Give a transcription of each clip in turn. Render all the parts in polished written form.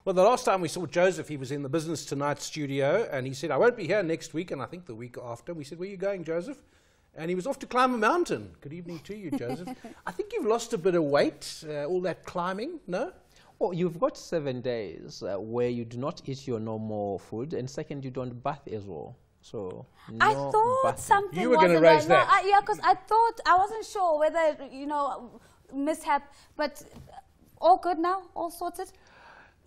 Well, the last time we saw Joseph, he was in the Business Tonight studio, and he said, I won't be here next week, and I think the week after. We said, where are you going, Joseph? And he was off to climb a mountain. Good evening to you, Joseph. I think you've lost a bit of weight, all that climbing, no? Well, you've got 7 days where you do not eat your normal food, and second, you don't bath as well. So no I thought bathing. something You were going to raise that. No, yeah, because I thought, I wasn't sure whether, you know, mishap, but all good now, all sorted?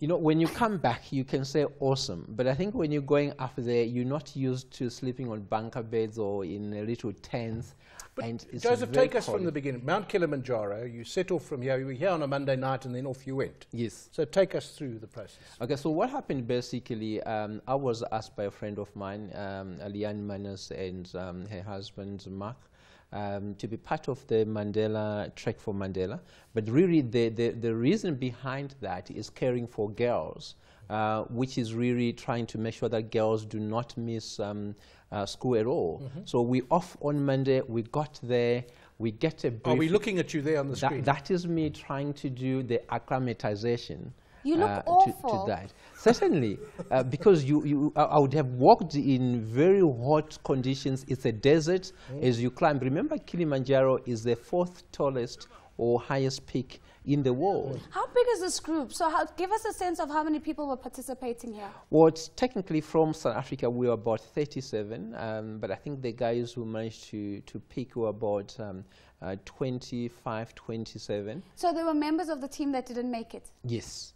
You know, when you come back, you can say awesome. But I think when you're going up there, you're not used to sleeping on bunker beds or in a little tents. But and it's Joseph, very take us from the beginning. Mount Kilimanjaro, you set off from here. You were here on a Monday night and then off you went. Yes. So take us through the process. Okay, so what happened basically, I was asked by a friend of mine, Aliane Manas, and her husband, Mark, to be part of the Mandela Trek for Mandela. But really the reason behind that is caring for girls, which is really trying to make sure that girls do not miss school at all. So we off on Monday, we got there, we get a brief. Are we looking at you there on the screen? That is me trying to do the acclimatization. You look awful. To that. Certainly, because I would have walked in very hot conditions. It's a desert as you climb. Remember, Kilimanjaro is the 4th tallest or highest peak in the world. How big is this group? So give us a sense of how many people were participating here. Well, it's technically from South Africa, we were about 37, but I think the guys who managed to peak were about 25, 27. So there were members of the team that didn't make it? Yes.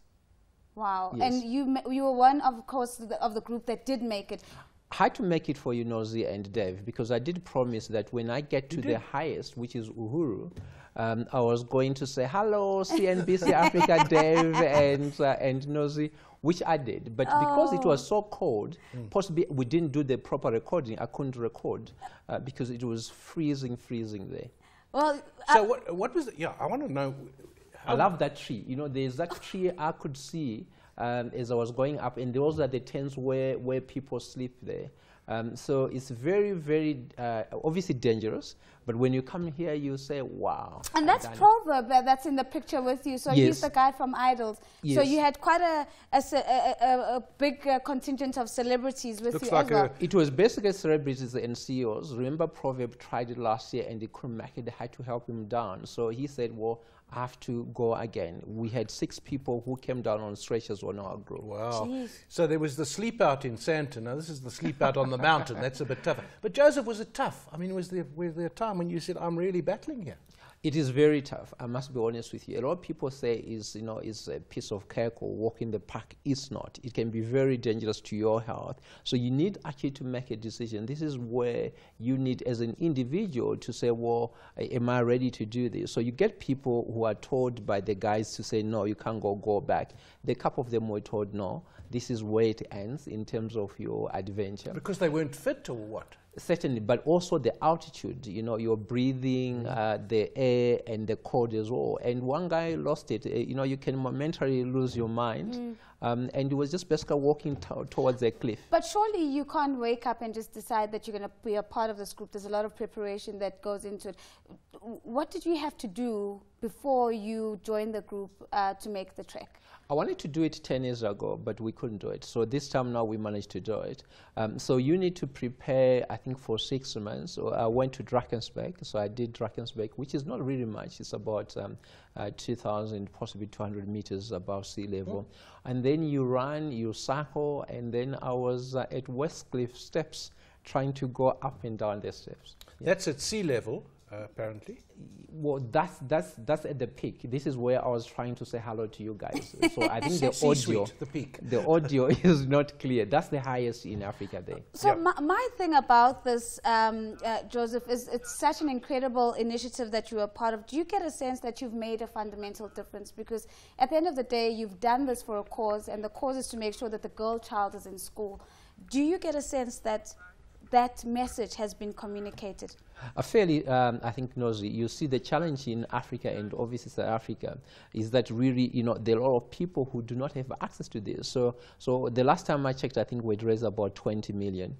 Wow. Yes. And you were one, of course, of the group that did make it. I had to make it for you, Nozi and Dev, because I did promise that when I get to the highest, which is Uhuru, I was going to say, hello, CNBC Africa, Dev and Nozi, which I did. But because it was so cold, possibly we didn't do the proper recording. I couldn't record because it was freezing there. Well, so what was it? Yeah, I want to know. I love that tree. You know, there's that tree I could see as I was going up, and those are the tents where people sleep there. So it's very, very obviously dangerous, but when you come here, you say, wow. And that's Proverb that's in the picture with you. So yes. He's the guy from Idols. Yes. So you had quite a big contingent of celebrities with you as well. It was basically celebrities and CEOs. Remember, Proverb tried it last year and they couldn't make it. They had to help him down. So he said, well, I have to go again. We had 6 people who came down on stretchers on our group. Wow. Jeez. So there was the sleep out in Santa. Now this is the sleep out on the mountain. That's a bit tougher. But Joseph, was it tough? I mean, was there a time when you said, I'm really battling here? It is very tough. I must be honest with you. A lot of people say is a piece of cake or walk in the park. It's not. It can be very dangerous to your health. So you need actually to make a decision. This is where you need, as an individual, to say, well, am I ready to do this? So you get people who are told by the guys to say, no, you can't go back. The couple of them were told, no, this is where it ends in terms of your adventure. Because they weren't fit or what? Certainly, but also the altitude, you know, your breathing, the air and the cold as well. And one guy lost it. You know, you can momentarily lose your mind. And he was just basically walking towards a cliff. But surely you can't wake up and just decide that you're going to be a part of this group. There's a lot of preparation that goes into it. What did you have to do before you joined the group to make the trek? I wanted to do it 10 years ago, but we couldn't do it. So this time now we managed to do it. So you need to prepare, I think, for 6 months. So I went to Drakensberg. So I did Drakensberg, which is not really much. It's about 2,000, possibly 200 meters above sea level. And then you run, you cycle, and then I was at Westcliff Steps trying to go up and down the steps. Yeah. That's at sea level. Apparently. Well, that's at the peak. This is where I was trying to say hello to you guys. So I think the audio is not clear. That's the highest in Africa there. So yeah. my thing about this, Joseph, is it's such an incredible initiative that you are part of. Do you get a sense that you've made a fundamental difference? Because at the end of the day, you've done this for a cause, and the cause is to make sure that the girl child is in school. Do you get a sense that that message has been communicated? Fairly, I think, Nozi, you see the challenge in Africa and obviously South Africa is that really, there are a lot of people who do not have access to this. So the last time I checked, I think we'd raised about 20 million,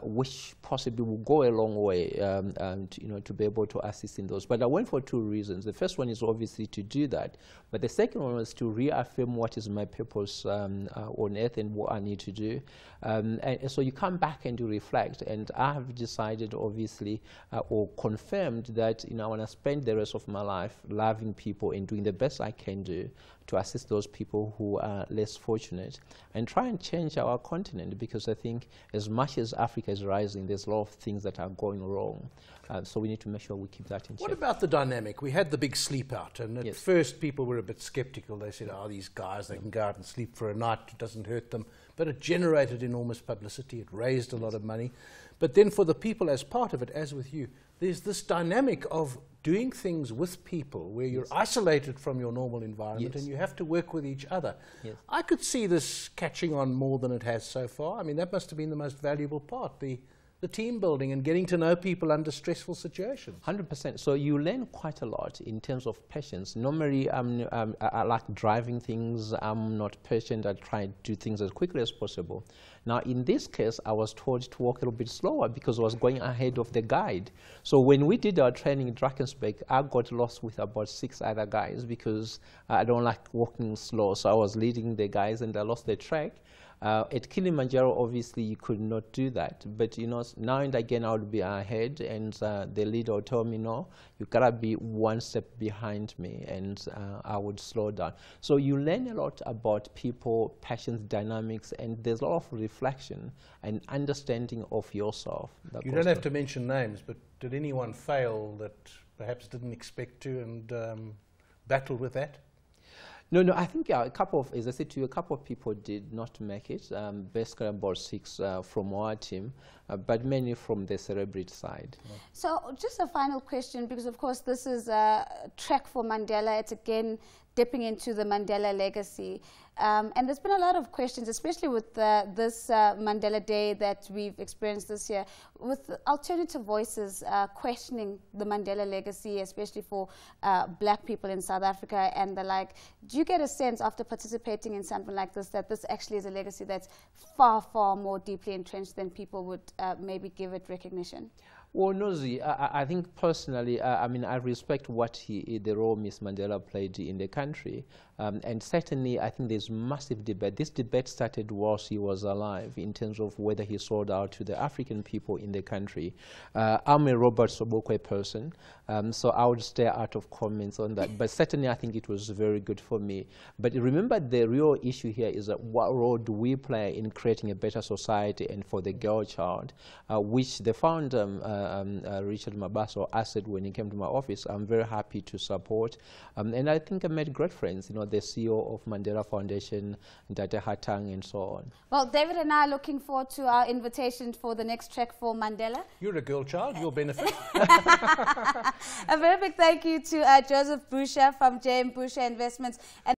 which possibly will go a long way, to be able to assist in those. But I went for two reasons. The first one is obviously to do that, but the second one was to reaffirm what is my purpose on earth and what I need to do. And so you come back and you reflect, and I have decided, obviously, or confirmed that I want to spend the rest of my life loving people and doing the best I can do to assist those people who are less fortunate and try and change our continent, because I think as much as Africa is rising, there's a lot of things that are going wrong. So we need to make sure we keep that in check. What about the dynamic? We had the big sleep out, and at Yes. first people were a bit skeptical. They said, oh, these guys, they can go out and sleep for a night, it doesn't hurt them. But it generated enormous publicity, it raised a lot of money. But then for the people as part of it, as with you, there's this dynamic of doing things with people where you're isolated from your normal environment and you have to work with each other. Yes. I could see this catching on more than it has so far. I mean, that must have been the most valuable part, the team building and getting to know people under stressful situations. 100%. So you learn quite a lot in terms of patience. Normally, I like driving things. I'm not patient. I try to do things as quickly as possible. Now, in this case, I was told to walk a little bit slower because I was going ahead of the guide. So when we did our training in Drakensberg, I got lost with about 6 other guys because I don't like walking slow. So I was leading the guys and I lost the track. At Kilimanjaro, obviously, you could not do that. But, now and again, I would be ahead, and the leader would tell me, no, you gotta be one step behind me, and I would slow down. So you learn a lot about people, patience, dynamics, and there's a lot of reflection and understanding of yourself. You don't have to mention names, but did anyone fail that perhaps didn't expect to and battled with that? No, I think a couple of, as I said to you, a couple of people did not make it, basically about 6 from our team, but many from the celebrity side. So just a final question, because of course this is a track for Mandela. It's again dipping into the Mandela legacy. And there's been a lot of questions, especially with this Mandela Day that we've experienced this year, with alternative voices questioning the Mandela legacy, especially for black people in South Africa and the like. Do you get a sense after participating in something like this that this actually is a legacy that's far, far more deeply entrenched than people would maybe give it recognition? Well, Nozi, I think personally, I respect what the role Miss Mandela played in the country. And certainly, I think there's massive debate. This debate started whilst he was alive in terms of whether he sold out to the African people in the country. I'm a Robert Sobukwe person, so I would stay out of comments on that. But certainly, I think it was very good for me. But remember, the real issue here is that what role do we play in creating a better society and for the girl child, which the founder, Richard Mabaso, said when he came to my office, I'm very happy to support. And I think I made great friends, the CEO of Mandela Foundation, Dr. Hatang, and so on. Well, David and I are looking forward to our invitation for the next track for Mandela. You're a girl child, you'll benefit. A very big thank you to Joseph Busha from JM Busha Investments. And